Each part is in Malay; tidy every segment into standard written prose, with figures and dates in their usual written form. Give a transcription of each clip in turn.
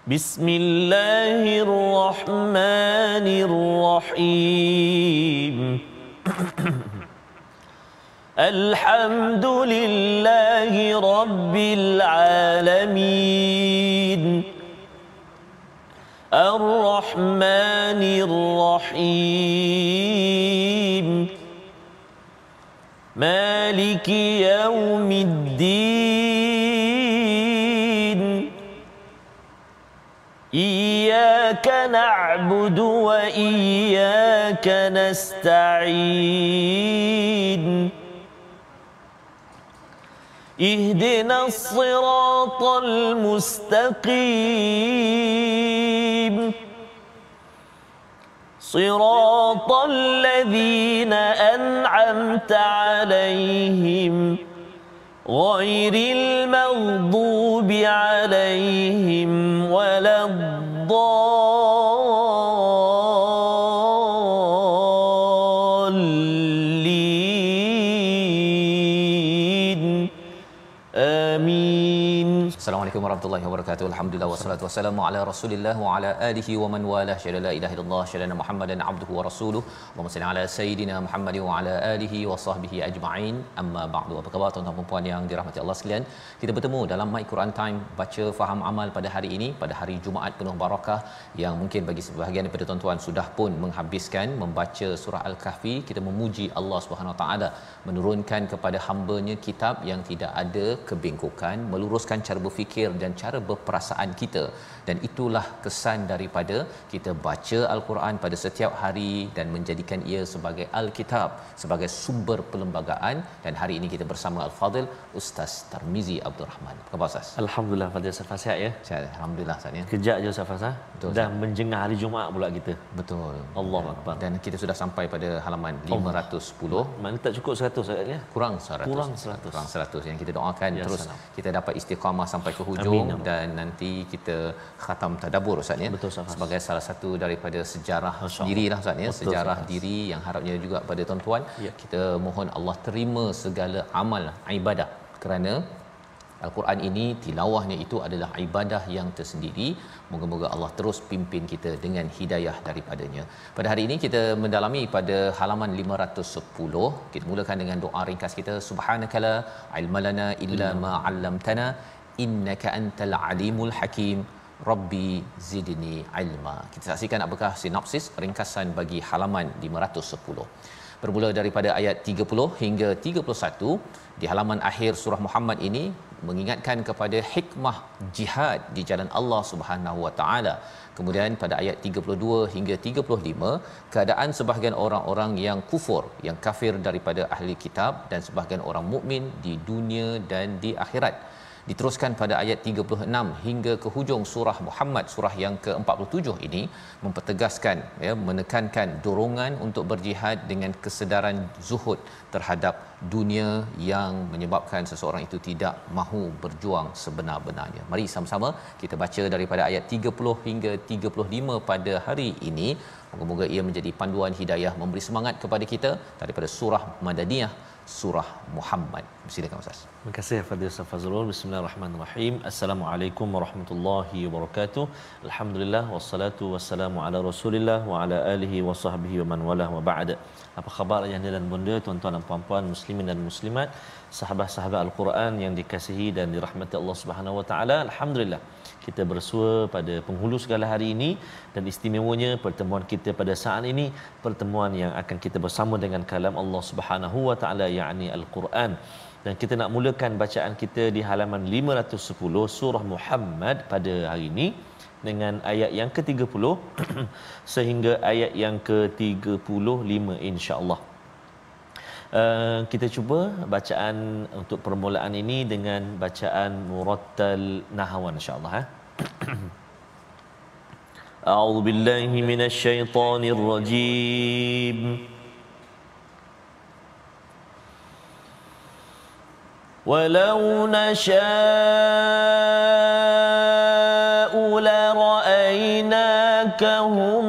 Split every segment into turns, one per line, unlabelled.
Bismillahirrahmanirrahim. Alhamdulillahi Rabbil Alamin. Ar-Rahmanir Rahim. Maliki Yawmiddin. Iyyaka na'budu wa iyyaka nasta'in. Ihdinas siratal mustaqim. Siratal ladzina an'amta 'alaihim ghairil maghdubi 'alaihim waladdallin. Amin.
Assalamualaikum warahmatullahi wabarakatuh. Alhamdulillah wassalatu wassalamu ala Rasulillah wa ala alihi wa man walah. Syada la ilaha illallah, syada Muhammadan abduhu wa rasuluh. Allahumma salli ala sayidina Muhammad wa ala alihi wa sahbihi ajma'in. Amma ba'du. Apa khabar tuan-tuan dan puan yang dirahmati Allah sekalian? Kita bertemu dalam My Quran Time baca faham amal pada hari ini, pada hari Jumaat penuh barakah yang mungkin bagi sebahagian daripada tuan-tuan sudah pun menghabiskan membaca surah Al-Kahfi. Kita memuji Allah Subhanahu Wa Taala menurunkan kepada hamba-Nya kitab yang tidak ada kebengkokan, meluruskan cara berfikir dan cara berperasaan kita, dan itulah kesan daripada kita baca Al-Quran pada setiap hari dan menjadikan ia sebagai Al-Kitab, sebagai sumber perlembagaan. Dan hari ini kita bersama Al-Fadil Ustaz Tarmizi Abdul Rahman. Apa khabar Ustaz?
Alhamdulillah, Fadil Ustaz sihat ya?
Sihat, alhamdulillah Ustaz ya.
Kejap je Ustaz Fazal. Dah menjengah hari Jumaat pula kita.
Betul.
Allahu Akbar.
Dan kita sudah sampai pada halaman 510.
Mana tak cukup 100 ayatnya?
Kurang 100.
Kurang 100.
Kurang 100 yang kita doakan
Ya,
terus
salam.
kita dapat istiqamah sampai ke hujung.
Amin.
Dan nanti kita khatam tadabbur Ustaz ya.
Betul, Ustaz.
Sebagai salah satu daripada sejarah
Masya-Allah.
dirilah Ustaz ya,
Betul,
sejarah
Ustaz.
diri yang harapnya juga pada tuan-tuan
Ya.
kita mohon Allah terima segala amal ibadah, kerana Al-Quran ini tilawahnya itu adalah ibadah yang tersendiri. Moga-moga Allah terus pimpin kita dengan hidayah daripadanya. Pada hari ini kita mendalami pada halaman 510. Kita mulakan dengan doa ringkas kita. Subhanakala ilmalana illa ma 'allamtana innaka antal alimul hakim. Rabbi zidni ilma. Kita saksikan apakah sinopsis ringkasan bagi halaman 510. Bermula daripada ayat 30 hingga 31 di halaman akhir surah Muhammad ini mengingatkan kepada hikmah jihad di jalan Allah Subhanahu Wa Taala. Kemudian pada ayat 32 hingga 35 keadaan sebahagian orang-orang yang kufur, yang kafir daripada ahli kitab, dan sebahagian orang mukmin di dunia dan di akhirat. Diteruskan pada ayat 36 hingga ke hujung surah Muhammad, surah yang ke-47 ini mempertegaskan ya, menekankan dorongan untuk berjihad dengan kesedaran zuhud terhadap dunia yang menyebabkan seseorang itu tidak mahu berjuang sebenar-benarnya. Mari sama-sama kita baca daripada ayat 30 hingga 35 pada hari ini. Moga-moga ia menjadi panduan hidayah, memberi semangat kepada kita daripada surah Madaniyah, surah Muhammad. Silakan Ustaz.
Terima kasih Fadil Ustaz Fazrul. Bismillahirrahmanirrahim. Assalamualaikum warahmatullahi wabarakatuh. Alhamdulillah wassalatu wassalamu ala Rasulillah wa ala alihi wa sahbihi wa man walah wa ba'd. Apa khabar ayahanda dan bunda, tuan-tuan dan puan-puan, muslimin dan muslimat, sahabat-sahabat Al-Quran yang dikasihi dan dirahmati Allah Subhanahu wa taala. Alhamdulillah kita bersua pada penghulu segala hari ini, dan istimewanya pertemuan kita pada saat ini pertemuan yang akan kita bersama dengan kalam Allah Subhanahu wa taala, yakni Al-Quran. Dan kita nak mulakan bacaan kita di halaman 510 surah Muhammad pada hari ini dengan ayat yang ke-30 sehingga ayat yang ke-35 insya-Allah. Kita cuba bacaan untuk permulaan ini dengan bacaan murattal nahwan insya-Allah. A'udzu billahi minasyaitonir rajim. Walau nasha'u la ra'aynakahum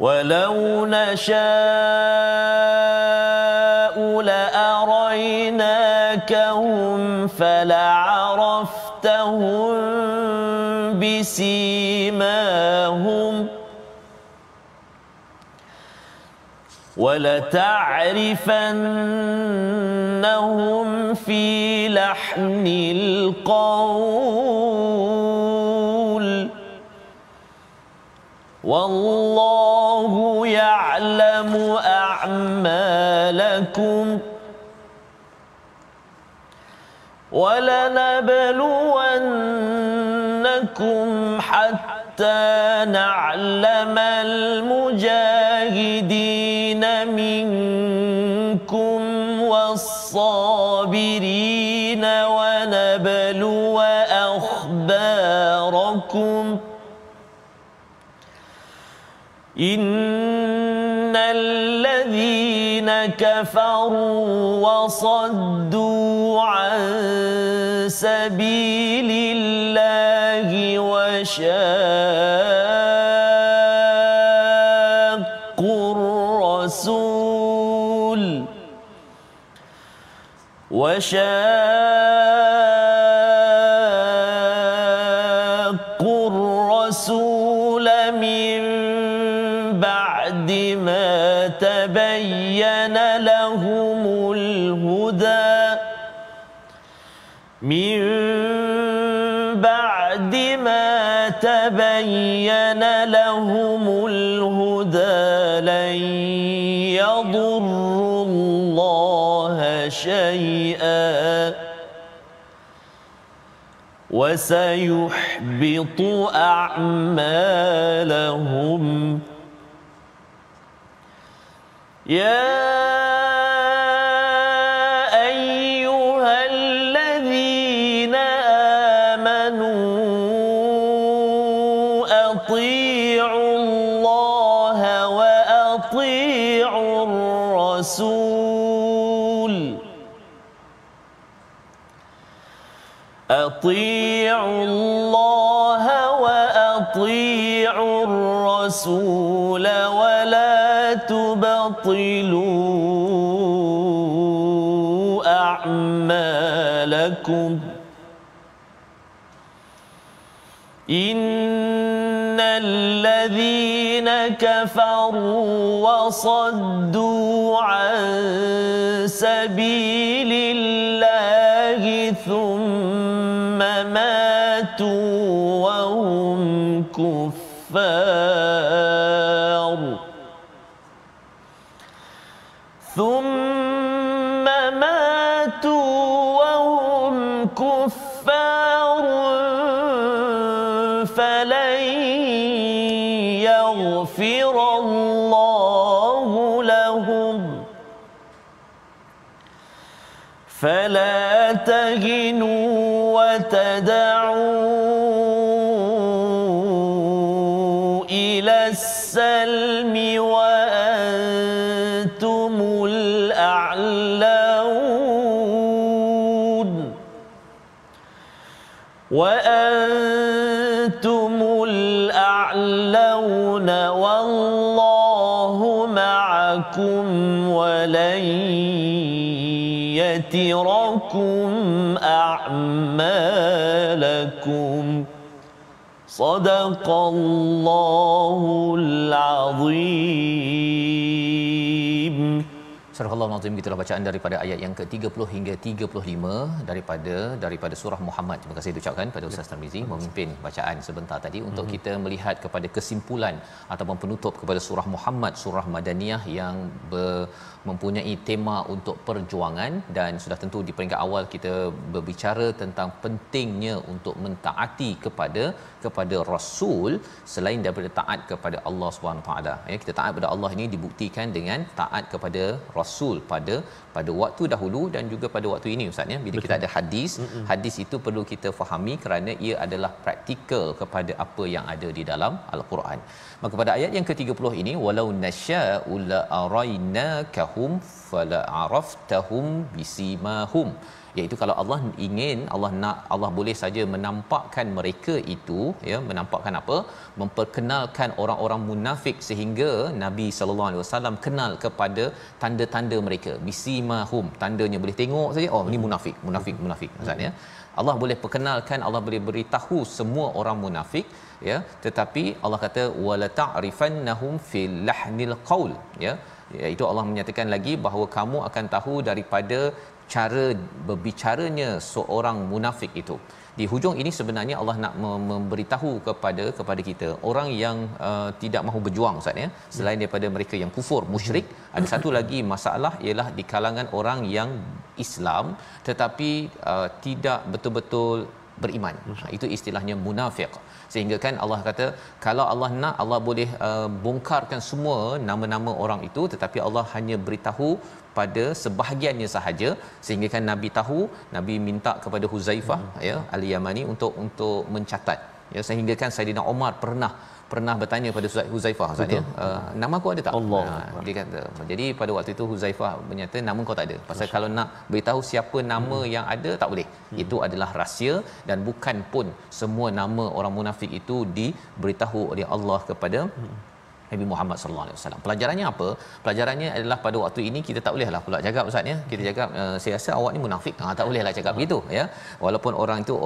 walau nasha'u la araynakahum fala'arafta
عرفتهم بسيماهم ولتعرفنهم في لحن القول والله يعلم أعمالكم ولنبلونكم حتى نعلم المجاهدين منكم والصابرين ونبلو أخباركم إن الذين كفروا وصدوا عن سبيل الله وشاقوا الرسول من بعد ما تبين لهم الهدى لن يضروا الله شيئا وسيحبط أعمالهم يا أيها الذين آمنوا أطيعوا الله وأطيعوا الرسول أطيعوا الله وأطيعوا الرسول ولا تبطلوا أعمالكم إن الذين كفروا وصدوا عن سبيل الله ثم ماتوا وهم كفار فلن يغفر الله لهم فلا تهنوا وتدعوا إلى السلم وأنتم الأعلون والله معكم ولن يتركم أعمالكم صدق الله العظيم.
Surah Al-Azim, gitulah bacaan daripada ayat yang ke-30 hingga 35 daripada surah Muhammad. Terima kasih diucapkan pada Ustaz Tarmizi memimpin bacaan sebentar tadi untuk kita melihat kepada kesimpulan ataupun penutup kepada surah Muhammad, surah Madaniyah yang mempunyai tema untuk perjuangan. Dan sudah tentu di peringkat awal kita berbicara tentang pentingnya untuk mentaati kepada Rasul selain daripada taat kepada Allah SWT. Kita taat kepada Allah ini dibuktikan dengan taat kepada Rasul pada waktu dahulu dan juga pada waktu ini, Ustaz, ya. Bila kita ada hadis itu perlu kita fahami kerana ia adalah praktikal kepada apa yang ada di dalam Al-Quran. Maka pada ayat yang ke-30 ini, walau nasya'u la arainakahum fala araftahum bisimahum, iaitu kalau Allah ingin, Allah boleh saja menampakkan mereka itu, ya, menampakkan apa? Memperkenalkan orang-orang munafik sehingga Nabi sallallahu alaihi wasallam kenal kepada tanda-tanda mereka. Bisimahum, tandanya boleh tengok saja, oh ini munafik, Ustaz, ya. Allah boleh perkenalkan, Allah boleh beritahu semua orang munafik, ya, tetapi Allah kata wala ta'rifannahum fil lahnil qaul, ya, iaitu Allah menyatakan lagi bahawa kamu akan tahu daripada cara berbicaranya seorang munafik itu. Di hujung ini sebenarnya Allah nak memberitahu kepada kita orang yang tidak mahu berjuang, Ustaz, ya, selain daripada mereka yang kufur musyrik, ada satu lagi masalah ialah di kalangan orang yang Islam tetapi tidak betul-betul beriman. Itu istilahnya munafik. Sehingga kan Allah kata kalau Allah nak, Allah boleh bongkarkan semua nama-nama orang itu, tetapi Allah hanya beritahu pada sebahagiannya sahaja, sehingga kan Nabi tahu, Nabi minta kepada Huzaifah, ya, Al-Yamani untuk mencatat, ya, sehingga kan Saidina Umar pernah bertanya pada Huzaifah, Ustaz, ya, nama aku ada tak?
Allah.
Dia kata. Jadi pada waktu itu Huzaifah menyata nama kau tak ada. Pasal kalau nak beritahu siapa nama yang ada, tak boleh. Itu adalah rahsia, dan bukan pun semua nama orang munafik itu diberitahu oleh Allah kepada Nabi Muhammad sallallahu alaihi wasallam. Pelajarannya apa? Pelajarannya adalah pada waktu ini kita tak bolehlah pula cakap, Ustaz, ya. Kita cakap saya rasa awak ni munafik. Tak bolehlah cakap begitu, ya. Walaupun orang itu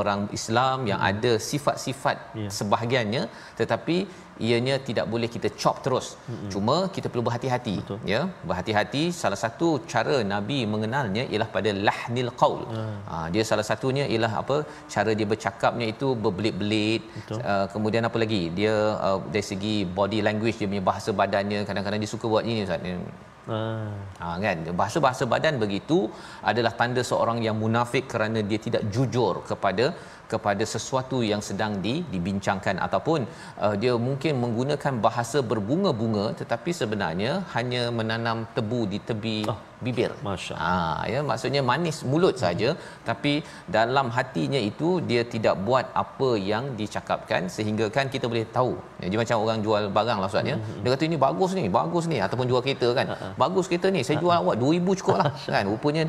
orang Islam yang ada sifat-sifat sebahagiannya, tetapi ianya tidak boleh kita chop terus. Cuma kita perlu berhati-hati. Betul. Ya, berhati-hati. Salah satu cara Nabi mengenalnya ialah pada lahnil qaul. Dia salah satunya ialah apa? Cara dia bercakapnya itu berbelit-belit. Kemudian apa lagi? Dia dari segi body language, dia punya bahasa badannya kadang-kadang dia suka buat ini, Ustaz. Kan bahasa badan begitu adalah tanda seorang yang munafik, kerana dia tidak jujur kepada sesuatu yang sedang dibincangkan, ataupun dia mungkin menggunakan bahasa berbunga-bunga tetapi sebenarnya hanya menanam tebu di tepi bibir. Ya, maksudnya manis mulut saja, tapi dalam hatinya itu dia tidak buat apa yang dicakapkan, sehingga kan kita boleh tahu. Dia macam orang jual barang lah, Ustaz, ya. Dia kata ini bagus ni, ataupun jual kereta kan. Bagus kereta ni, saya jual awak 2,000 cukup lah. Kan rupanya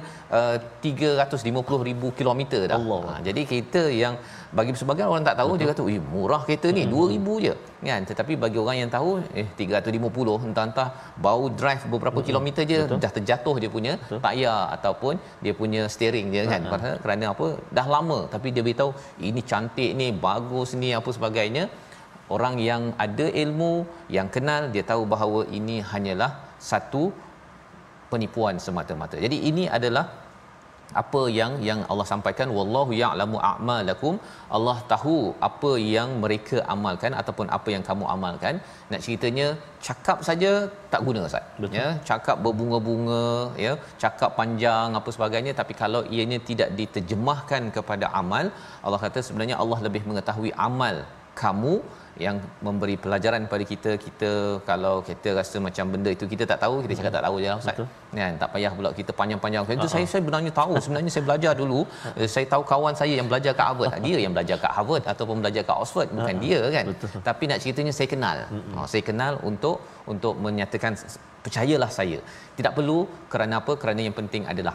350,000 kilometer dah. Jadi kereta yang bagi sebagian orang tak tahu, dia kata murah kereta ni, 2,000 je kan. Tetapi bagi orang yang tahu 350, entah baru drive beberapa kilometer je dah terjatuh dia punya tayar ataupun dia punya steering dia kan. Kerana apa? Dah lama, tapi dia beritahu ini cantik ni, bagus ni, apa sebagainya. Orang yang ada ilmu, yang kenal, dia tahu bahawa ini hanyalah satu penipuan semata-mata. Jadi ini adalah apa yang Allah sampaikan, wallahu ya'lamu a'malakum. Allah tahu apa yang mereka amalkan ataupun apa yang kamu amalkan. Nak ceritanya cakap saja tak guna, Ustaz. Ya, cakap berbunga-bunga, ya, cakap panjang apa sebagainya, tapi kalau ianya tidak diterjemahkan kepada amal, Allah kata sebenarnya Allah lebih mengetahui amal kamu, yang memberi pelajaran kepada kita kalau kita rasa macam benda itu kita tak tahu, kita cakap tak tahu je lah, Ustaz. Kan tak payah pula kita panjang-panjang. Itu saya sebenarnya tahu, sebenarnya saya belajar dulu. Saya tahu kawan saya yang belajar kat Harvard. Dia yang belajar kat Harvard ataupun belajar kat Oxford, bukan dia kan. Tapi nak ceritanya saya kenal. Saya kenal untuk menyatakan percayalah saya. Tidak perlu, kerana apa? Kerana yang penting adalah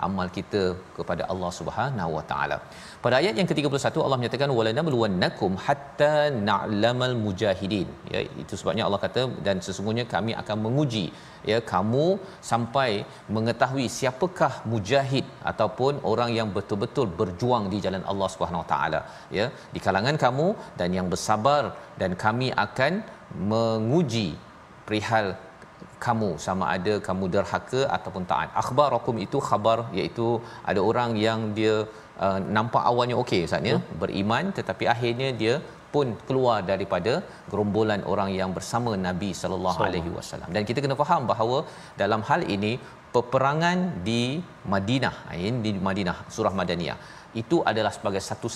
amal kita kepada Allah Subhanahu Wa Taala. Pada ayat yang ke-31 Allah menyatakan walanabluwannakum hatta na'lamal mujahidin. Ya, itu sebabnya Allah kata dan sesungguhnya kami akan menguji, ya, kamu sampai mengetahui siapakah mujahid ataupun orang yang betul-betul berjuang di jalan Allah Subhanahu Wa Taala, ya, di kalangan kamu, dan yang bersabar, dan kami akan menguji perihal kamu sama ada kamu derhaka ataupun taat. Akhbarakum itu khabar, iaitu ada orang yang dia nampak awalnya okey, Ustaz, ya, beriman, tetapi akhirnya dia pun keluar daripada gerombolan orang yang bersama Nabi sallallahu alaihi wasallam. Dan kita kena faham bahawa dalam hal ini peperangan di Madinah, di Madinah, surah Madaniyah, itu adalah sebagai satu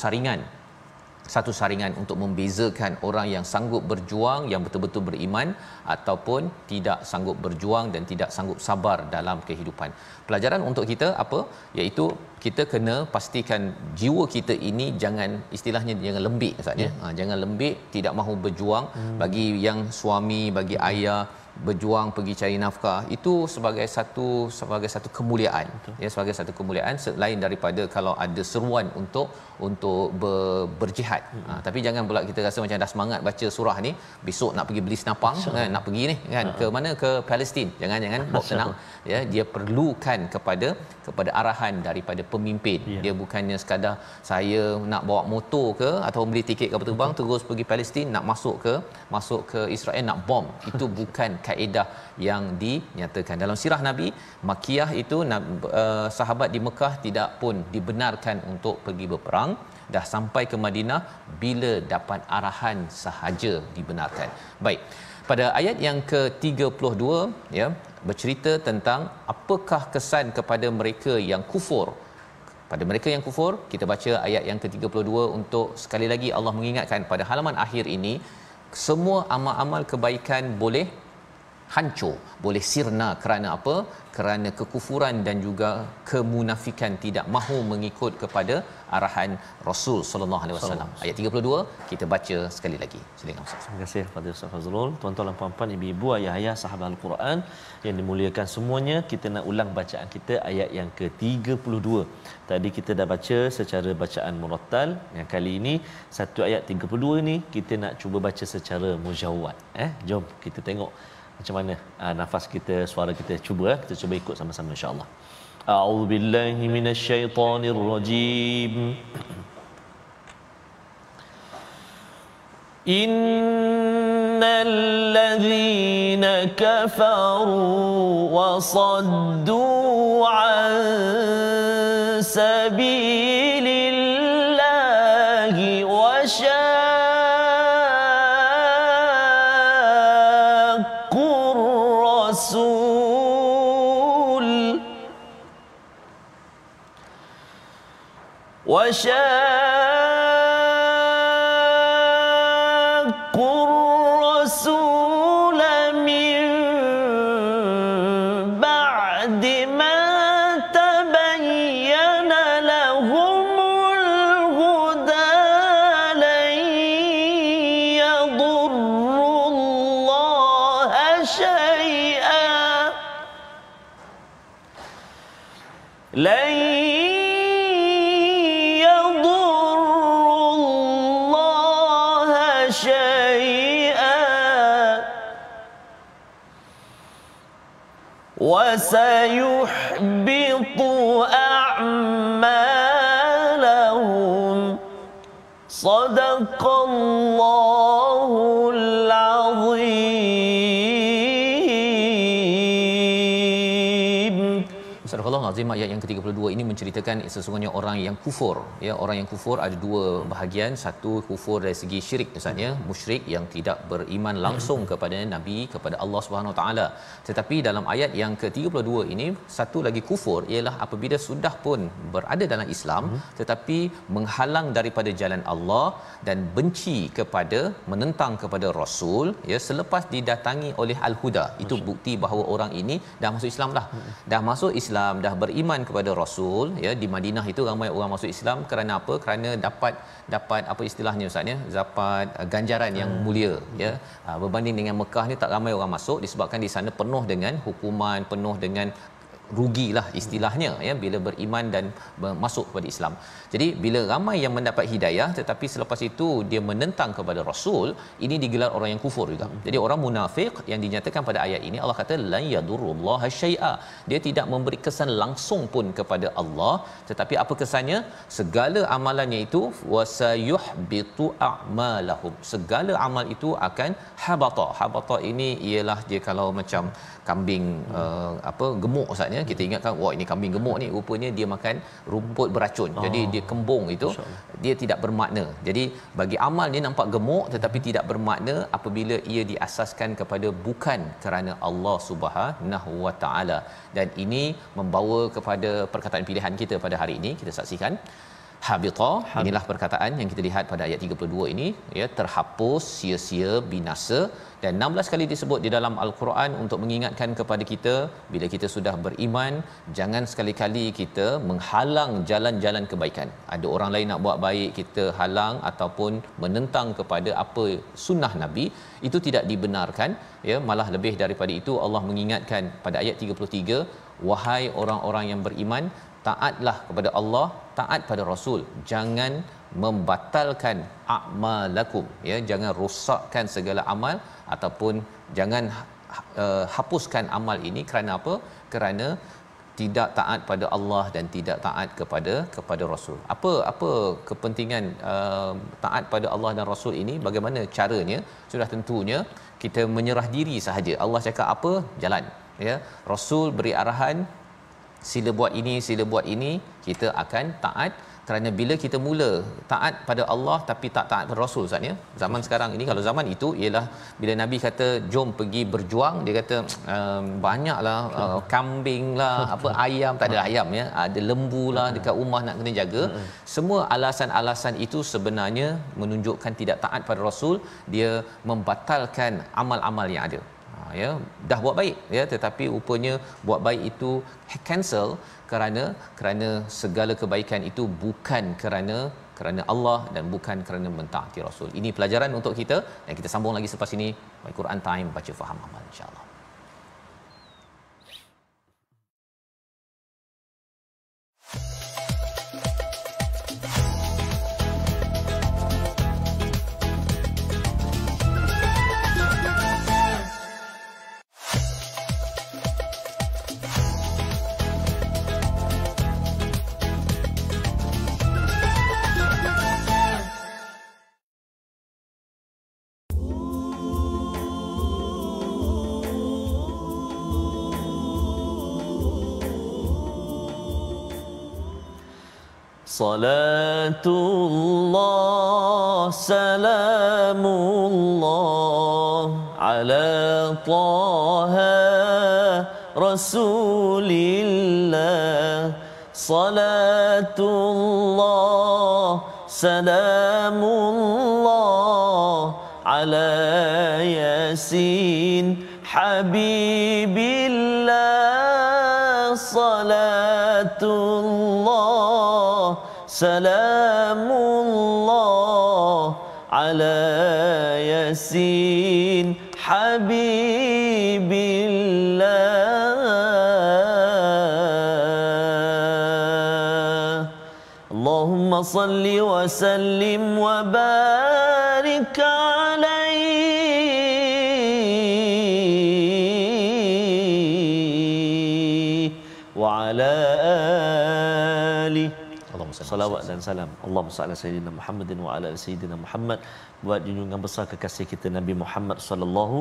saringan untuk membezakan orang yang sanggup berjuang, yang betul-betul beriman, ataupun tidak sanggup berjuang dan tidak sanggup sabar dalam kehidupan. Pelajaran untuk kita apa? Iaitu kita kena pastikan jiwa kita ini jangan, istilahnya jangan lembik, Ustaz, ya. Jangan lembik, tidak mahu berjuang. Bagi yang suami, bagi ayah, berjuang pergi cari nafkah itu sebagai satu kemuliaan. Ya, sebagai satu kemuliaan selain daripada kalau ada seruan untuk berjihad. Tapi jangan pula kita rasa macam dah semangat baca surah ni, besok nak pergi beli senapang kan, nak pergi ni kan ke mana, ke Palestin. Jangan bawa tenang. Ya, dia perlukan kepada arahan daripada pemimpin. Dia bukannya sekadar saya nak bawa motor ke atau beli tiket kapal terbang terus pergi Palestin, nak masuk ke Israel nak bom. Itu bukan kaedah yang dinyatakan dalam sirah Nabi. Makkiyah itu sahabat di Mekah tidak pun dibenarkan untuk pergi berperang. Dah sampai ke Madinah bila dapat arahan sahaja dibenarkan. Baik. Pada ayat yang ke-32 ya, bercerita tentang apakah kesan kepada mereka yang kufur. Pada mereka yang kufur, kita baca ayat yang ke-32 untuk sekali lagi Allah mengingatkan pada halaman akhir ini, semua amal-amal kebaikan boleh hancur, boleh sirna kerana apa? Kerana kekufuran dan juga kemunafikan, tidak mahu mengikut kepada arahan Rasul sallallahu alaihi wasallam. Ayat 32 kita baca sekali lagi. Silakan Ustaz.
Terima kasih kepada Ustaz Fazrul. Tuan-tuan dan puan-puan, ibu-ibu, ayah-ayah, sahabat Al-Quran yang dimuliakan semuanya, kita nak ulang bacaan kita ayat yang ke-32. Tadi kita dah baca secara bacaan murattal. Yang kali ini satu ayat 32 ni kita nak cuba baca secara mujawwad. Jom kita tengok macam mana nafas kita, suara kita, kita cuba ikut sama-sama insya-Allah. A'udzubillahi minasyaitonirrajim. Innal ladzina kafaru wa saddu 'an sabilillahi wa وشاقوا الرسول من بعد ما تبين لهم الهدى لن يضروا الله شيئا وسيحبط أعمالهم صدق الله العظيم.
Surah Al-Azim ayat yang ke-32 ini menceritakan sesungguhnya orang yang kufur. Ya, orang yang kufur ada dua bahagian. Satu, kufur dari segi syirik, misalnya musyrik yang tidak beriman langsung kepada Nabi, kepada Allah Subhanahu Wa Taala. Tetapi dalam ayat yang ke-32 ini, satu lagi kufur ialah apabila sudah pun berada dalam Islam tetapi menghalang daripada jalan Allah dan benci kepada, menentang kepada Rasul, ya, selepas didatangi oleh Al-Huda. Itu bukti bahawa orang ini dah masuk Islam dah. Dah masuk Islam, dah beriman kepada Rasul. Ya, di Madinah itu ramai orang masuk Islam kerana apa? Kerana dapat apa istilahnya Ustaz ya, dapat ganjaran yang mulia, ya. Berbanding dengan Mekah ni tak ramai orang masuk disebabkan di sana penuh dengan hukuman, penuh dengan rugilah istilahnya, ya, bila beriman dan masuk kepada Islam. Jadi bila ramai yang mendapat hidayah tetapi selepas itu dia menentang kepada Rasul, ini digelar orang yang kufur juga. Jadi orang munafik yang dinyatakan pada ayat ini, Allah kata la yadurullaha syai'a, dia tidak memberi kesan langsung pun kepada Allah, tetapi apa kesannya? Segala amalannya itu wasayuhbitu a'malahum, segala amal itu akan habata ini ialah dia kalau macam kambing gemuk Ustaz ya, kita ingatkan wah ini kambing gemuk ni, rupanya dia makan rumput beracun. Jadi dia kembung itu dia tidak bermakna. Jadi bagi amal ni nampak gemuk tetapi tidak bermakna apabila ia diasaskan kepada bukan kerana Allah Subhanahu Wa Taala. Dan ini membawa kepada perkataan pilihan kita pada hari ini. Kita saksikan habita. Inilah perkataan yang kita lihat pada ayat 32 ini, ya, terhapus, sia-sia, binasa. Dan 16 kali disebut di dalam al-Quran untuk mengingatkan kepada kita bila kita sudah beriman, jangan sekali-kali kita menghalang jalan-jalan kebaikan. Ada orang lain nak buat baik, kita halang ataupun menentang kepada apa sunnah Nabi, itu tidak dibenarkan, ya. Malah lebih daripada itu, Allah mengingatkan pada ayat 33, wahai orang-orang yang beriman, taatlah kepada Allah, taat pada Rasul, jangan membatalkan a'malakum, ya, jangan rosakkan segala amal ataupun jangan hapuskan amal ini. Kerana apa? Kerana tidak taat pada Allah dan tidak taat kepada Rasul. Apa kepentingan taat pada Allah dan Rasul ini? Bagaimana caranya? Sudah tentunya kita menyerah diri sahaja. Allah cakap apa, jalan, ya. Rasul beri arahan, sila buat ini, sila buat ini, kita akan taat. Kerana bila kita mula taat pada Allah tapi tak taat pada Rasul, Ustaz, ya, zaman sekarang ini, kalau zaman itu ialah bila Nabi kata jom pergi berjuang, dia kata banyaklah kambing lah, apa, ayam, tak ada ayam, ya, ada lembu lah dekat rumah nak kena jaga. Semua alasan-alasan itu sebenarnya menunjukkan tidak taat pada Rasul. Dia membatalkan amal-amal yang ada. Ya, dah buat baik, ya, tetapi rupanya buat baik itu cancel kerana segala kebaikan itu bukan kerana Allah dan bukan kerana mentaati Rasul. Ini pelajaran untuk kita, dan kita sambung lagi selepas ini. Al-Quran Time, baca faham amal, insya-Allah.
Salatullah, salamullah ala Taha Rasulillah. Salatullah, salamullah ala Yasin Habibillah. Salatullah, salamullah ala Yasin Habibillah. Allahumma salli wa sallim wa barik alaihi wa ala alihi. Salawat dan salam Allahumma salli ala sayyidina Muhammadin wa ala sayyidina Muhammad, buat junjungan besar kekasih kita Nabi Muhammad sallallahu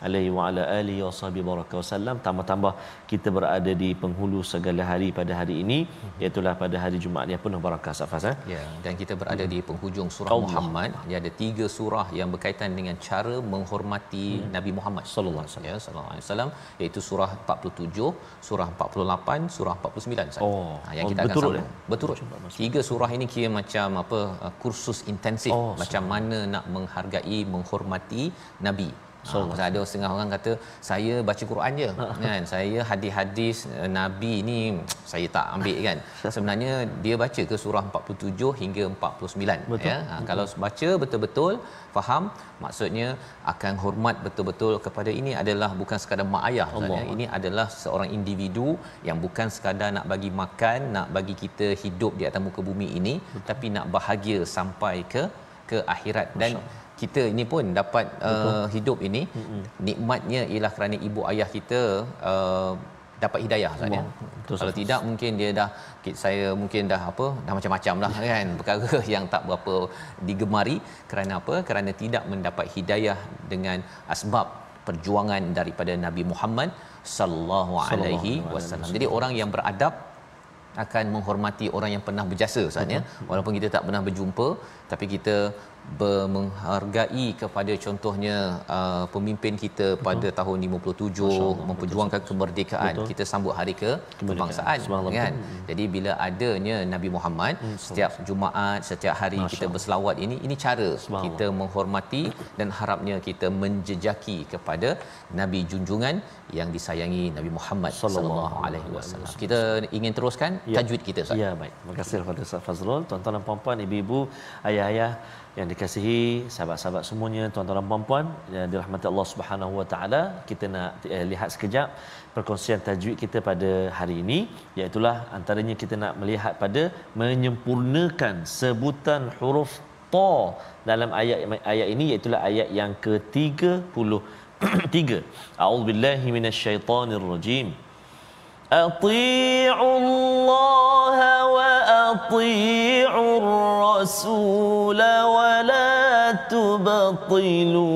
alaihi wa ala alihi wasallam. Tambah-tambah kita berada di penghulu segala hari pada hari ini, iaitu pada hari Jumaat yang penuh barakah, Safas,
ya. Dan kita berada di penghujung surah Allah. Muhammad. Dia ada 3 surah yang berkaitan dengan cara menghormati Nabi Muhammad sallallahu alaihi wasallam, iaitu surah 47, surah 48, surah 49. Yang kita akan sambung. Betul. 3 surah ini kira macam kursus intensif, macam mana nak menghargai, menghormati Nabi. Ada setengah orang kata saya baca Quran je kan, saya hadis-hadis Nabi ni saya tak ambil kan. Sebenarnya dia baca ke surah 47 hingga 49. Betul. Ya. Kalau baca betul-betul faham, maksudnya akan hormat betul-betul kepada ini adalah bukan sekadar mak ayah. Ini adalah seorang individu yang bukan sekadar nak bagi makan, nak bagi kita hidup di atas muka bumi ini, tapi nak bahagia sampai ke akhirat. Dan kita ini pun dapat hidup ini, nikmatnya ialah kerana ibu ayah kita dapat hidayah, Ustaz. Kalau tidak mungkin dia dah, saya mungkin dah macam-macam lah kan, perkara yang tak berapa digemari. Kerana apa? Kerana tidak mendapat hidayah dengan asbab perjuangan daripada Nabi Muhammad sallallahu alaihi wasallam. Jadi orang yang beradab akan menghormati orang yang pernah berjasa, Ustaz, ya. Walaupun kita tak pernah berjumpa, tapi kita menghargai kepada contohnya pemimpin kita pada tahun 57 memperjuangkan kemerdekaan. Betul. Kita sambut hari kebangsaan kan. Jadi bila adanya Nabi Muhammad setiap Jumaat, setiap hari kita berselawat, ini cara kita menghormati dan harapnya kita menjejaki kepada Nabi junjungan yang disayangi Nabi Muhammad sallallahu alaihi wasallam. Kita ingin teruskan tajwid kita, Ustaz.
Ya, baik. Terima kasih kepada Ustaz Fazrul. Tuan-tuan dan puan-puan, ibu-ibu, ayah-ayah yang dikasihi, sahabat-sahabat semuanya, tuan-tuan dan puan-puan yang dirahmati Allah Subhanahu Wa Taala, kita nak lihat sekejap perkongsian tajwid kita pada hari ini, iaitu antaranya kita nak melihat pada menyempurnakan sebutan huruf ta dalam ayat ini, iaitu ayat yang ke-33. A'udzubillahi minasyaitonirrajim. Ati'u Allah wa ati'u Rasul wa la tubtilu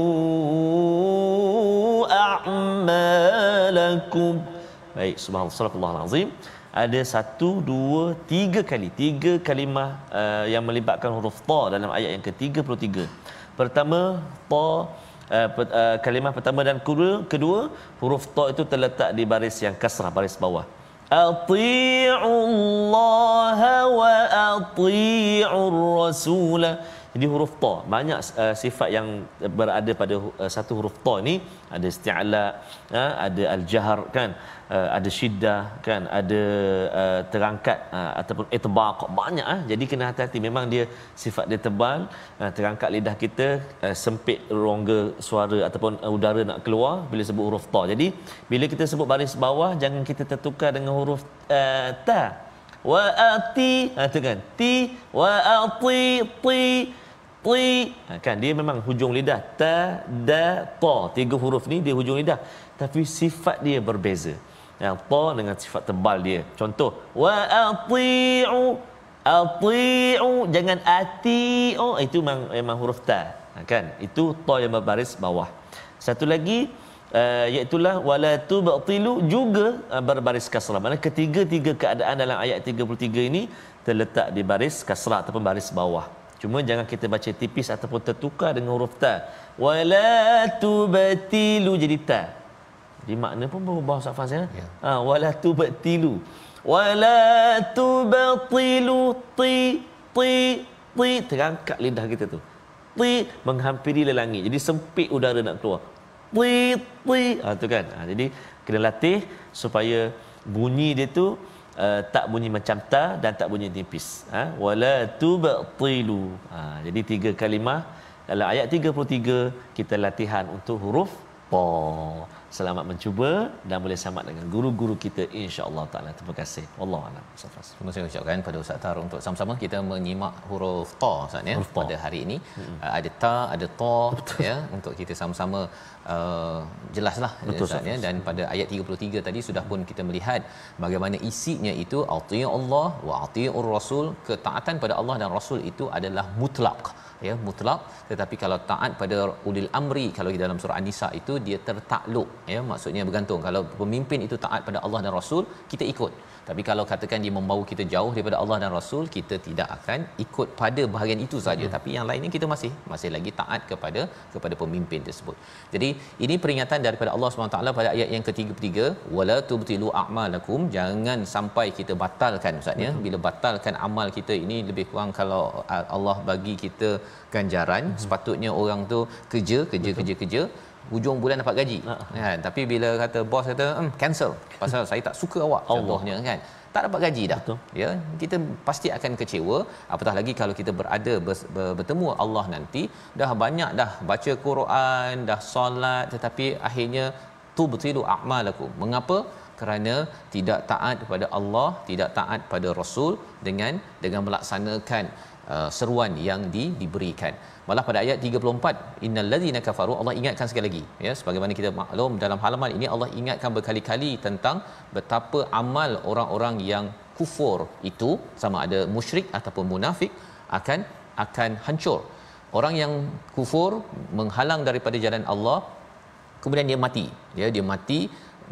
a'malakum. Baik, subhanallah azim. Ada 1, 2, 3 kali, 3 kalimah yang melibatkan huruf ta dalam ayat yang ke-33. Pertama, ta, kalimah pertama dan kedua, huruf ta itu terletak di baris yang kasrah, baris bawah. Ati'ullaha wa ati'ur rasula. Jadi huruf ta, banyak sifat yang berada pada satu huruf ta ni. Ada isti'la, ada al-jahr kan, ada syiddah kan, ada terangkat ataupun itbaq, banyak jadi kena hati-hati. Memang dia sifat dia tebal, terangkat lidah kita, sempit rongga suara ataupun udara nak keluar bila sebut huruf ta. Jadi bila kita sebut baris bawah, jangan kita tertukar dengan huruf ta. Wa ati, tu kan, ti wa ati ti ti, kan dia memang hujung lidah ta, da, ta, 3 huruf ni dia hujung lidah, tapi sifat dia berbeza. Yang ta dengan sifat tebal dia. Contoh, wa ati'u, ati'u, jangan ati'u, itu memang huruf ta, kan, itu ta yang berbaris bawah. Satu lagi iaitu wala tubtilu, juga berbaris kasrah. Maksudnya ketiga-tiga keadaan dalam ayat 33 ini terletak di baris kasrah ataupun baris bawah. Cuma jangan kita baca tipis ataupun tertukar dengan huruf ta. Wala tubtilu jadi ta. Jadi makna pun berubah, Ustaz Faz, ya. Wala tubtilu. Wala tubtilu, ti ti ti, terangkat lidah kita tu. Ti menghampiri lelangi. Jadi sempit udara nak keluar. Ti ti, tu kan. Jadi kena latih supaya bunyi dia tu tak bunyi macam ta dan tak bunyi tipis. Wala tubtilu. Jadi 3 kalimah dalam ayat 33 kita latihan untuk huruf ta. Selamat mencuba dan boleh selamat dengan guru-guru kita, insya-Allah taala. Terima kasih. Wallahu a'lam.
Terima kasih ucapkan pada Ustaz Tar untuk sama-sama kita menyimak huruf ta, Ustaz, ya, pada hari ini. Ada ta, ada ta, ya, untuk kita sama-sama jelaslah, Ustaz, ya. Dan pada ayat 33 tadi sudah pun kita melihat bagaimana isinya itu ati'ullah wa ati'ur rasul. Ketaatan pada Allah dan Rasul itu adalah mutlak, ya, mutlak. Tetapi kalau taat pada ulil amri, kalau di dalam surah An-Nisa itu dia tertakluk, ya, maksudnya bergantung. Kalau pemimpin itu taat pada Allah dan Rasul, kita ikut. Tapi kalau katakan dia membawa kita jauh daripada Allah dan Rasul, kita tidak akan ikut pada bahagian itu saja. Tapi yang lainnya kita masih lagi taat kepada pemimpin tersebut. Jadi ini peringatan daripada Allah SWT pada ayat yang ke-33, wala tubtilu a'malakum, jangan sampai kita batalkan, Ustaz, ya. Bila batalkan amal kita ini, lebih kurang kalau Allah bagi kita ganjaran, sepatutnya orang tu kerja hujung bulan dapat gaji, kan. Tapi bila kata bos kata cancel pasal saya tak suka awak, contohnya, kan, tak dapat gaji dah. Betul. Ya, kita pasti akan kecewa. Apatah lagi kalau kita bertemu Allah nanti, dah banyak dah baca Quran, dah solat, tetapi akhirnya tubtilu a'malakum. Mengapa? Kerana tidak taat kepada Allah, tidak taat pada Rasul dengan melaksanakan seruan yang diberikan. Malah pada ayat 34, innal ladzina kafaru, Allah ingatkan sekali lagi, ya, sebagaimana kita maklum dalam halaman ini Allah ingatkan berkali-kali tentang betapa amal orang-orang yang kufur itu, sama ada musyrik ataupun munafik, akan hancur. Orang yang kufur menghalang daripada jalan Allah, kemudian dia mati, dia mati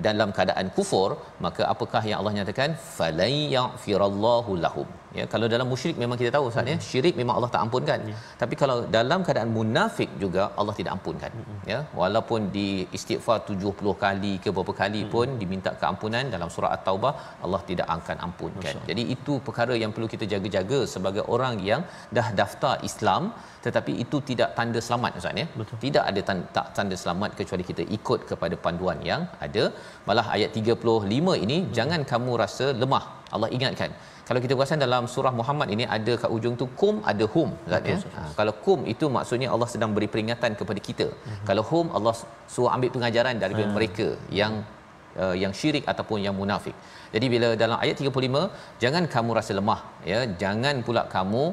dalam keadaan kufur, maka apakah yang Allah nyatakan? Falan yaghfirallahu lahum, Ya, kalau dalam musyrik memang kita tahu Ustaz ya, syirik memang Allah tak ampunkan. Tapi kalau dalam keadaan munafik juga Allah tidak ampunkan. Ya, walaupun di istighfar 70 kali ke berapa kali pun diminta keampunan dalam surah At-Taubah, Allah tidak akan ampunkan. Jadi itu perkara yang perlu kita jaga-jaga sebagai orang yang dah daftar Islam, tetapi itu tidak tanda selamat Ustaz ya. Tidak ada tanda selamat kecuali kita ikut kepada panduan yang ada. Malah ayat 35 ini, jangan kamu rasa lemah. Allah ingatkan, kalau kita perasan dalam surah Muhammad ini ada kat ujung tu kum, ada hum Ustaz ya. Kalau kum itu maksudnya Allah sedang beri peringatan kepada kita. Kalau hum, Allah suruh ambil pengajaran daripada mereka yang syirik ataupun yang munafik. Jadi bila dalam ayat 35, jangan kamu rasa lemah ya, jangan pula kamu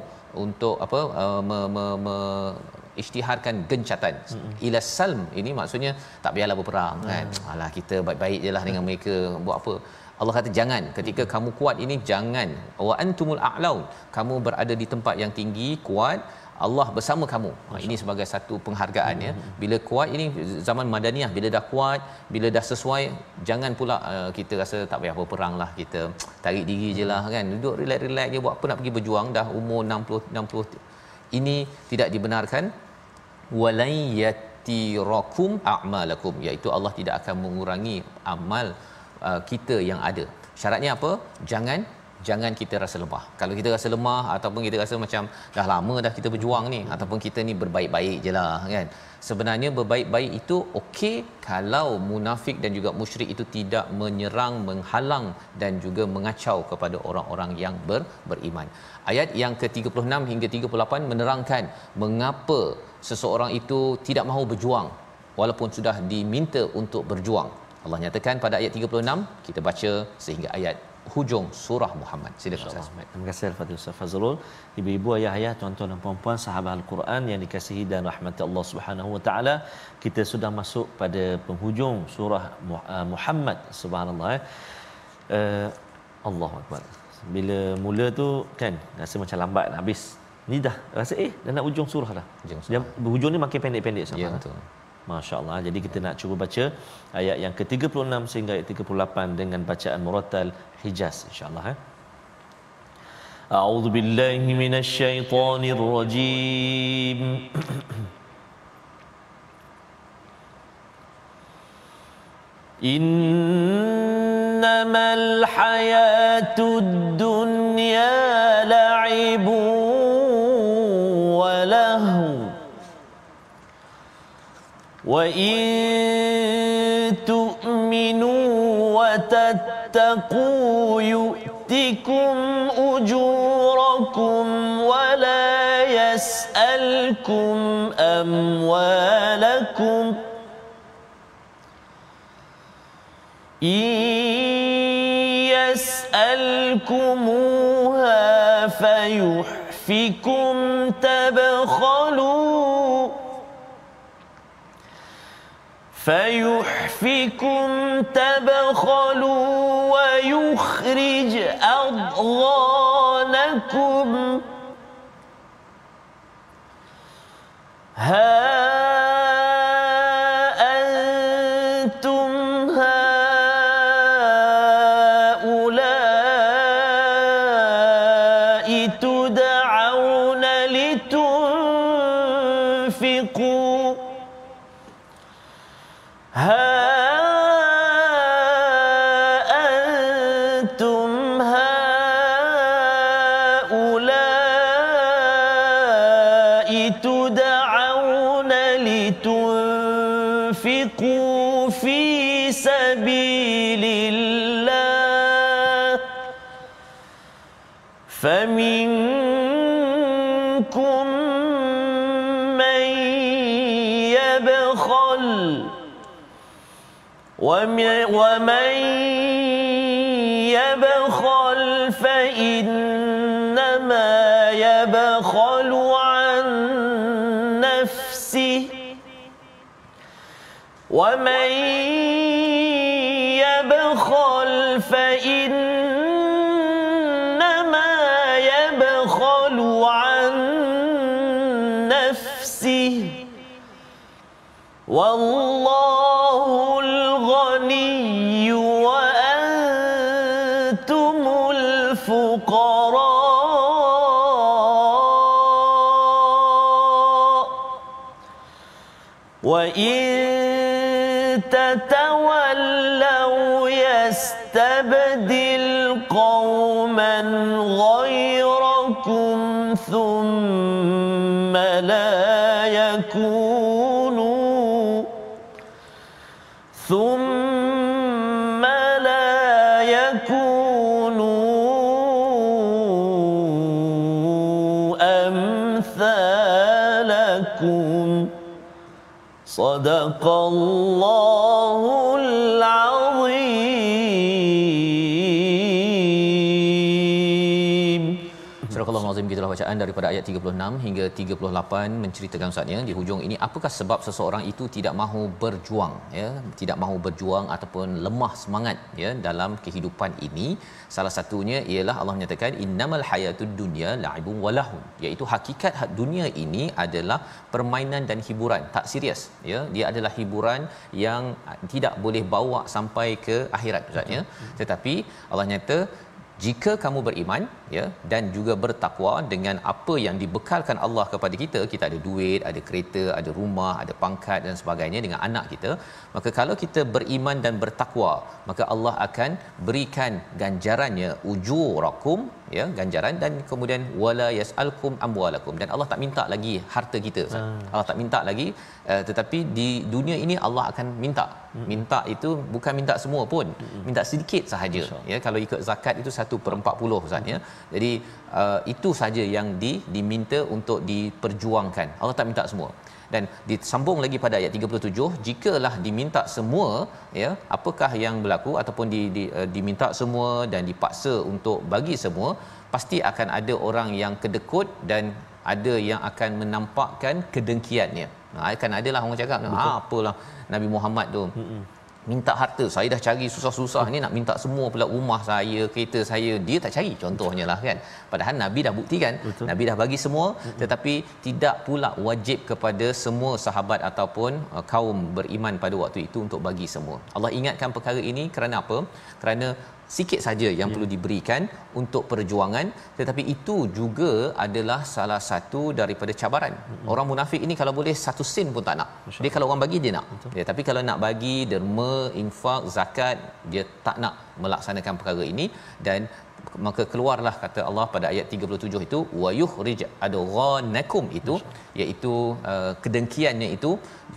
untuk isytiharkan gencatan. Ila salm ini maksudnya tak payahlah berperang kan. Alah, kita baik-baik jelah dengan mereka, buat apa? Allah kata jangan, ketika kamu kuat ini jangan. Wa antumul a'laun, kamu berada di tempat yang tinggi, kuat, Allah bersama kamu. Ini sebagai satu penghargaan ya. Bila kuat ini zaman Madaniyah, bila dah kuat, bila dah sesuai, jangan pula kita rasa tak payah berperang lah, kita tarik diri je lah kan. Duduk relax-relax je, buat apa nak pergi berjuang dah umur 60. Ini tidak dibenarkan. Walai yatirakum a'malakum, iaitu Allah tidak akan mengurangi amal kita yang ada. Syaratnya apa? Jangan kita rasa lemah. Kalau kita rasa lemah ataupun kita rasa macam dah lama dah kita berjuang ni, ataupun kita ni berbaik-baik je lah kan. Sebenarnya berbaik-baik itu okey kalau munafik dan juga musyrik itu tidak menyerang, menghalang dan juga mengacau kepada orang-orang yang beriman. Ayat yang ke-36 hingga 38 menerangkan mengapa seseorang itu tidak mahu berjuang walaupun sudah diminta untuk berjuang. Allah nyatakan pada ayat 36, kita baca sehingga ayat hujung surah Muhammad. Silakan Ustaz.
Terima kasih Al-Fatihah Ustaz Fazrul. Ibu-ibu, ayah-ayah, tuan-tuan dan puan-puan sahabat Al-Quran yang dikasihi dan rahmati Allah Subhanahu wa taala, kita sudah masuk pada penghujung surah Muhammad. Subhanallah. Allahu akbar. Bila mula tu kan rasa macam lambat nak habis. Ni dah rasa dah nak hujung surah dah. Dia hujung ni makin pendek-pendek sama.
Ya, betul.
Masya-Allah. Jadi kita nak cuba baca ayat yang ke-36 sehingga ayat 38 dengan bacaan murattal Hijaz insya-Allah. A'udzu billahi minasyaitonir rajim. Innamal hayatud dunya la'ibun wa lahu وَإِن تُؤْمِنُوا وَتَتَّقُوا يُؤْتِكُمْ أُجُورَكُمْ وَلَا يَسْأَلْكُمْ أَمْوَالَكُمْ إِن يَسْأَلْكُمُوهَا فَيُحْفِكُمْ تبخلوا ويخرج أضغانكم ها أنتم هؤلاء تدعون لتنفقوا في سبيل الله فمنكم من يبخل ومن يبخل فإنما يبخل عن نفسه ومن يبخل فإنما يبخل عن نفسه والله الغني وأنتم الفقراء وَإِن تَتَوَلَّوْا يَسْتَبْدِلْ قَوْمًا غَيْرَكُمْ ثُمَّ لَا يَكُونُوا أَمْثَالَكُمْ صدق الله العظيم.
Surah Al-Azim, gitulah bacaan daripada ayat 36 hingga 38 menceritakan Ustaznya di hujung ini apakah sebab seseorang itu tidak mahu berjuang, ya, tidak mahu berjuang ataupun lemah semangat, ya, dalam kehidupan ini. Salah satunya ialah Allah menyatakan innamal hayatud dunya la'ibun wa lahun, iaitu hakikat dunia ini adalah permainan dan hiburan, tak serius, ya, dia adalah hiburan yang tidak boleh bawa sampai ke akhirat Ustaznya. Tetapi Allah nyata jika kamu beriman, ya, dan juga bertakwa dengan apa yang dibekalkan Allah kepada kita, kita ada duit, ada kereta, ada rumah, ada pangkat dan sebagainya dengan anak kita, maka kalau kita beriman dan bertakwa, maka Allah akan berikan ganjarannya ujurakum, ya, ganjaran, dan kemudian wala yasalkum amwalakum, dan Allah tak minta lagi harta kita. Allah tak minta lagi, tetapi di dunia ini Allah akan minta itu bukan minta semua pun, minta sedikit sahaja, ya. Kalau ikut zakat itu 1/40 Ustaz, ya. Jadi itu saja yang diminta untuk diperjuangkan. Allah tak minta semua. Dan disambung lagi pada ayat 37, jikalah diminta semua, ya, apakah yang berlaku ataupun diminta semua dan dipaksa untuk bagi semua, pasti akan ada orang yang kedekut dan ada yang akan menampakkan kedengkiannya. Akan adalah orang cakap, apalah Nabi Muhammad tu minta harta, saya dah cari susah-susah ni nak minta semua pula, rumah saya, kereta saya, dia tak cari, contohnya lah kan. Padahal Nabi dah buktikan, Nabi dah bagi semua, tetapi tidak pula wajib kepada semua sahabat ataupun kaum beriman pada waktu itu untuk bagi semua. Allah ingatkan perkara ini kerana apa? Kerana sikit saja yang perlu diberikan untuk perjuangan, tetapi itu juga adalah salah satu daripada cabaran. Orang munafik ini kalau boleh 1 sen pun tak nak. Dia kalau orang bagi dia nak. Ya, tapi kalau nak bagi derma, infak, zakat, dia tak nak melaksanakan perkara ini, dan maka keluarlah kata Allah pada ayat 37 itu wa yukhrij adghanakum, itu iaitu kedengkiannya itu,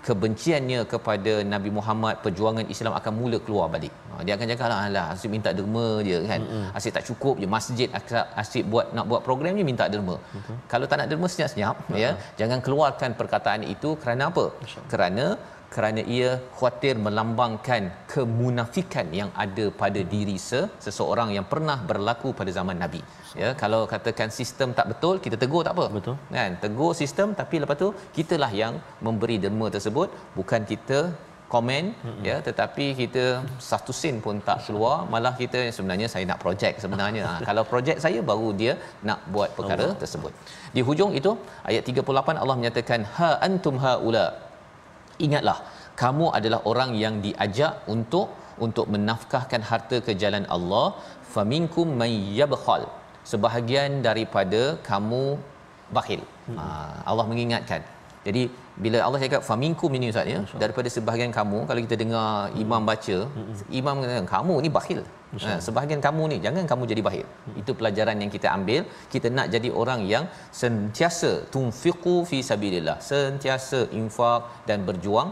kebenciannya kepada Nabi Muhammad, perjuangan Islam akan mula keluar balik. Dia akan cakap lah asyik minta derma je kan, asyik tak cukup je masjid, asyik nak buat program ni minta derma. Kalau tak nak derma senyap-senyap, ya, jangan keluarkan perkataan itu. Kerana apa? Kerana ia khawatir melambangkan kemunafikan yang ada pada diri seseorang yang pernah berlaku pada zaman Nabi. Ya, kalau katakan sistem tak betul, kita tegur tak apa. Betul. Kan? Tegur sistem, tapi lepas tu kitalah yang memberi derma tersebut, bukan kita komen, ya, tetapi kita 1 sen pun tak keluar, malah kita sebenarnya saya nak projek sebenarnya. Kalau projek saya baru dia nak buat perkara tersebut. Di hujung itu ayat 38 Allah menyatakan ha antum haula, ingatlah kamu adalah orang yang diajak untuk menafkahkan harta ke jalan Allah. Faminkum may yabkhal, sebahagian daripada kamu bakhil. Allah mengingatkan. Jadi bila Allah cakap faminkum ini Ustaz, ya, daripada sebahagian kamu, kalau kita dengar imam baca, imam mengatakan kamu ni bakhil. Sebahagian kamu ni jangan kamu jadi bakhil. Itu pelajaran yang kita ambil. Kita nak jadi orang yang sentiasa tunfiqu fi sabilillah, sentiasa infak dan berjuang.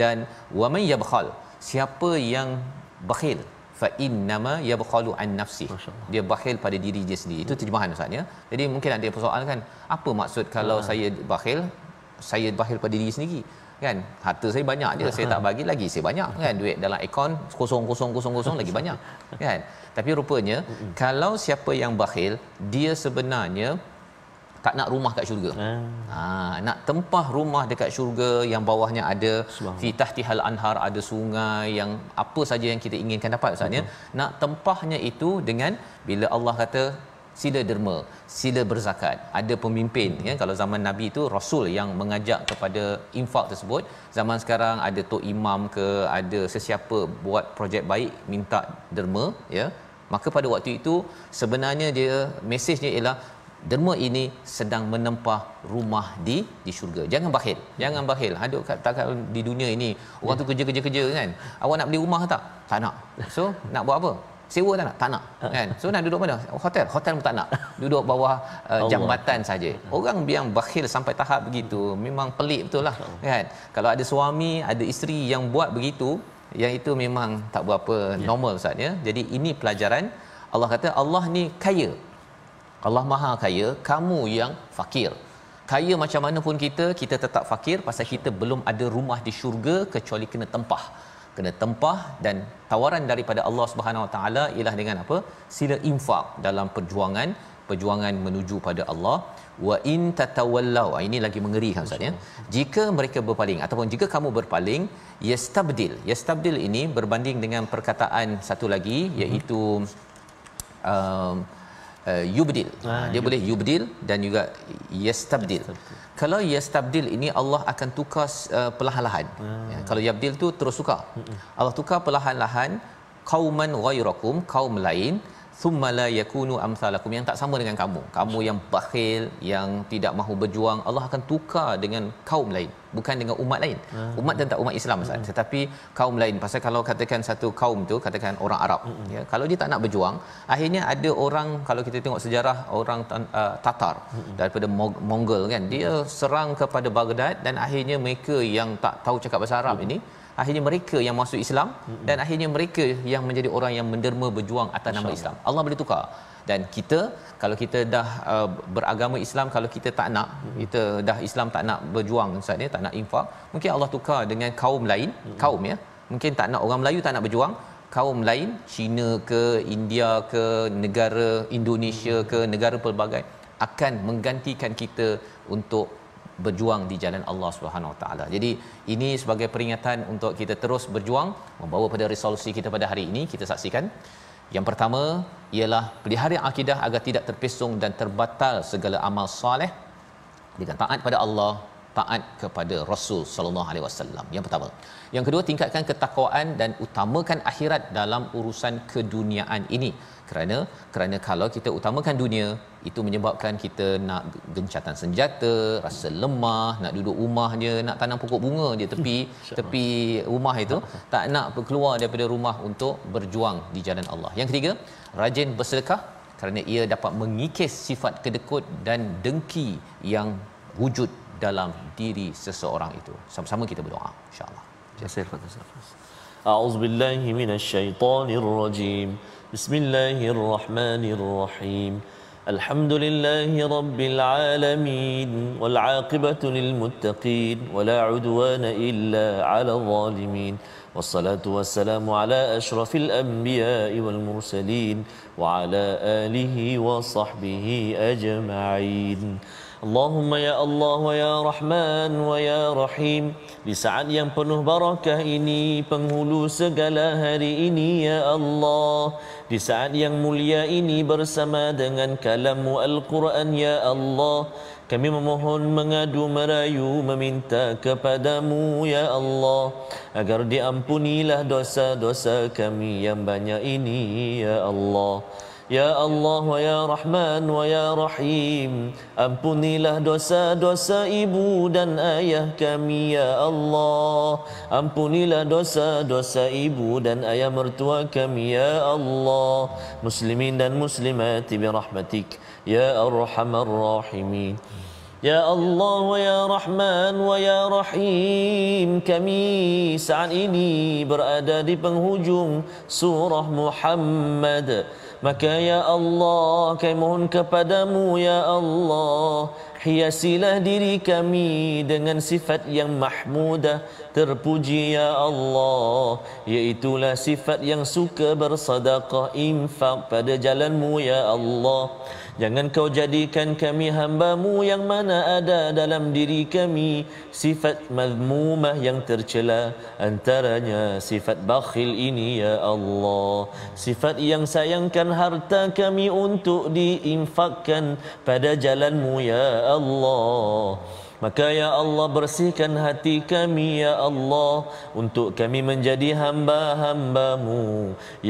Dan wa may yabkhal, siapa yang bakhil fa innama yabkhalu an nafsi, dia bakhil pada diri dia sendiri. Itu terjemahan Ustaz, ya. Jadi mungkin ada persoalan, apa maksud kalau saya bakhil pada diri sendiri, kan? Harta saya banyak je, saya tak bagi lagi saya banyak, kan? Duit dalam akaun kosong lagi banyak, kan? Tapi rupanya kalau siapa yang bakhil, dia sebenarnya tak nak rumah kat syurga. Nak tempah rumah dekat syurga yang bawahnya ada fi tahtihal anhar, ada sungai, yang apa saja yang kita inginkan dapat Ustaz, ya. Nak tempahnya itu dengan bila Allah kata sila derma, sila berzakat, ada pemimpin, ya. Kalau zaman Nabi itu rasul yang mengajak kepada infak tersebut. Zaman sekarang ada tok imam ke, ada sesiapa buat projek baik minta derma, ya. Maka pada waktu itu sebenarnya dia mesejnya ialah derma ini sedang menempah rumah di syurga. Jangan bakhil. Jangan bakhil. Haduk kat di dunia ini orang tu kerja kan. Awak nak beli rumah tak? Tak nak. So nak buat apa? Sewa tak nak? Tak nak. Kan? So nak duduk mana? Hotel pun tak nak. Duduk bawah jambatan saja. Orang yang bakhil sampai tahap begitu memang pelik betul lah. Kan? Kalau ada suami, ada isteri yang buat begitu, yang itu memang tak berapa normal Ustaz ya. Jadi ini pelajaran. Allah kata Allah ni kaya. Allah Maha Kaya, kamu yang fakir. Kaya macam mana pun kita tetap fakir pasal kita belum ada rumah di syurga kecuali kena tempah. Dan tawaran daripada Allah Subhanahu Wa Taala ialah dengan apa? Sila infak dalam perjuangan menuju pada Allah. Wa in tatawallau, ini lagi mengeri kan Ustaz ya. Jika mereka berpaling ataupun jika kamu berpaling, yastabdil ini berbanding dengan perkataan satu lagi iaitu yubdil. Dia boleh yubdil dan juga yastabdil. Kalau yastabdil ini Allah akan tukar perlahan-lahan. Kalau yabdil tu terus tukar. Allah tukar perlahan-lahan qauman ghairakum, kaum lain, thumma la yakunu amsalakum, yang tak sama dengan kamu yang bakhil, yang tidak mahu berjuang. Allah akan tukar dengan kaum lain, bukan dengan umat lain. Umat dan tak umat Islam Ustaz, tetapi kaum lain. Pasal kalau katakan satu kaum tu, katakan orang Arab ya, kalau dia tak nak berjuang, akhirnya ada orang, kalau kita tengok sejarah orang Tatar daripada Mongol kan, dia serang kepada Baghdad dan akhirnya mereka yang tak tahu cakap bahasa Arab ini, akhirnya mereka yang masuk Islam dan akhirnya mereka yang menjadi orang yang menderma berjuang atas nama Islam. Allah boleh tukar. Dan kita, kalau kita dah beragama Islam, kalau kita tak nak, kita dah Islam tak nak berjuang Ustaz ni, tak nak infak, mungkin Allah tukar dengan kaum lain, kaum ya. Mungkin tak nak, orang Melayu tak nak berjuang, kaum lain, China ke, India ke, negara Indonesia ke, negara pelbagai akan menggantikan kita untuk berjuang di jalan Allah Subhanahu Wa Taala. Jadi ini sebagai peringatan untuk kita terus berjuang membawa pada resolusi kita pada hari ini. Kita saksikan yang pertama ialah pelihara akidah agar tidak terpesong dan terbatal segala amal soleh dengan taat pada Allah, taat kepada Rasul sallallahu alaihi wasallam. Yang pertama. Yang kedua, tingkatkan ketakwaan dan utamakan akhirat dalam urusan keduniaan ini. Kerana kalau kita utamakan dunia, itu menyebabkan kita nak gencatan senjata, rasa lemah, nak duduk rumah je, nak tanam pokok bunga je tepi rumah itu, tak nak keluar daripada rumah untuk berjuang di jalan Allah. Yang ketiga, rajin bersedekah kerana ia dapat mengikis sifat kedekut dan dengki yang wujud dalam diri seseorang itu. Sama-sama kita berdoa insya-Allah.
A'udzubillahi minasyaitonirrajim. Bismillahirrahmanirrahim. Alhamdulillahi rabbil alamin wal 'aqibatu lil muttaqin wala 'udwana illa 'alal zalimin. Wassalatu wassalamu ala asyrafil anbiya'i wal mursalin wa ala alihi wa sahbihi ajma'in. Allahumma ya Allah wa ya Rahman wa ya Rahim, di saat yang penuh barakah ini, penghulu segala hari ini ya Allah, di saat yang mulia ini bersama dengan kalam-Mu Al-Quran ya Allah, kami memohon, mengadu, merayu, meminta kepadamu ya Allah agar diampunilah dosa-dosa kami yang banyak ini ya Allah. Ya Allah wa ya Rahman wa ya Rahim, ampunilah dosa-dosa ibu dan ayah kami ya Allah. Ampunilah dosa-dosa ibu dan ayah mertua kami ya Allah. Muslimin dan muslimat bi rahmatik ya arhamar rahimin. Ya Allah wa ya Rahman wa ya Rahim, kami saat ini berada di penghujung surah Muhammad. Maka ya Allah, kami mohon kepadamu ya Allah, hiasilah diri kami dengan sifat yang mahmudah, terpuji ya Allah, iaitulah sifat yang suka bersedekah, infak pada jalan-Mu ya Allah. Jangan Kau jadikan kami hamba-Mu yang mana ada dalam diri kami sifat mazmumah yang tercela, antaranya sifat bakhil ini ya Allah, sifat yang sayangkan harta kami untuk diinfakkan pada jalan-Mu ya Allah. Maka ya Allah bersihkan hati kami ya Allah, untuk kami menjadi hamba-hamba-Mu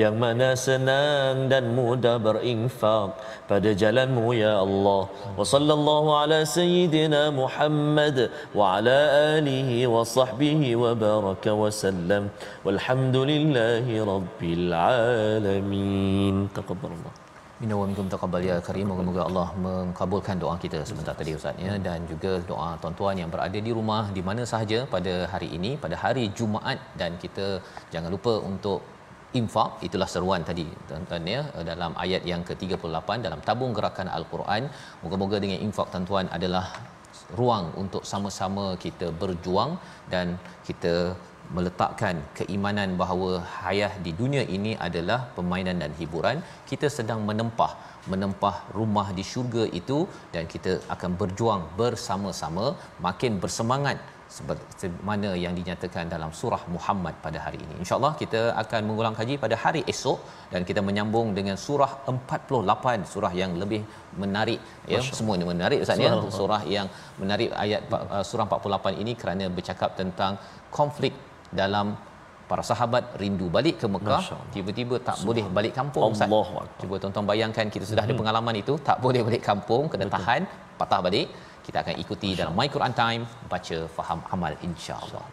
yang mana senang dan mudah berinfak pada jalan-Mu ya Allah. Wa sallallahu ala sayyidina Muhammad wa ala alihi wa sahbihi wa baraka wa sallam. Walhamdulillahi rabbil alamin. Taqabbalallah.
Minna wa minkum taqabbal ya karim. Moga-moga Allah mengabulkan doa kita sebentar tadi Ustaz ya, dan juga doa tuan-tuan yang berada di rumah di mana sahaja pada hari ini, pada hari Jumaat. Dan kita jangan lupa untuk infak. Itulah seruan tadi tuan-tuan ya, dalam ayat yang ke-38 dalam tabung gerakan Al-Quran. Moga-moga dengan infak tuan-tuan adalah ruang untuk sama-sama kita berjuang dan kita meletakkan keimanan bahawa hayat di dunia ini adalah permainan dan hiburan. Kita sedang menempah rumah di syurga itu, dan kita akan berjuang bersama-sama, makin bersemangat seperti mana yang dinyatakan dalam surah Muhammad pada hari ini. InsyaAllah kita akan mengulang kaji pada hari esok, dan kita menyambung dengan surah 48, surah yang lebih menarik ya. Semua ini menarik Ustaz ya. Surah yang menarik ayat surah 48 ini kerana bercakap tentang konflik dalam para sahabat rindu balik ke Mekah, tiba-tiba tak boleh balik kampung Ustaz. Cuba tuan-tuan bayangkan, kita sudah ada pengalaman itu, tak boleh balik kampung, kena tahan, patah balik. Kita akan ikuti dalam My Quran Time, baca, faham, amal, insya-Allah.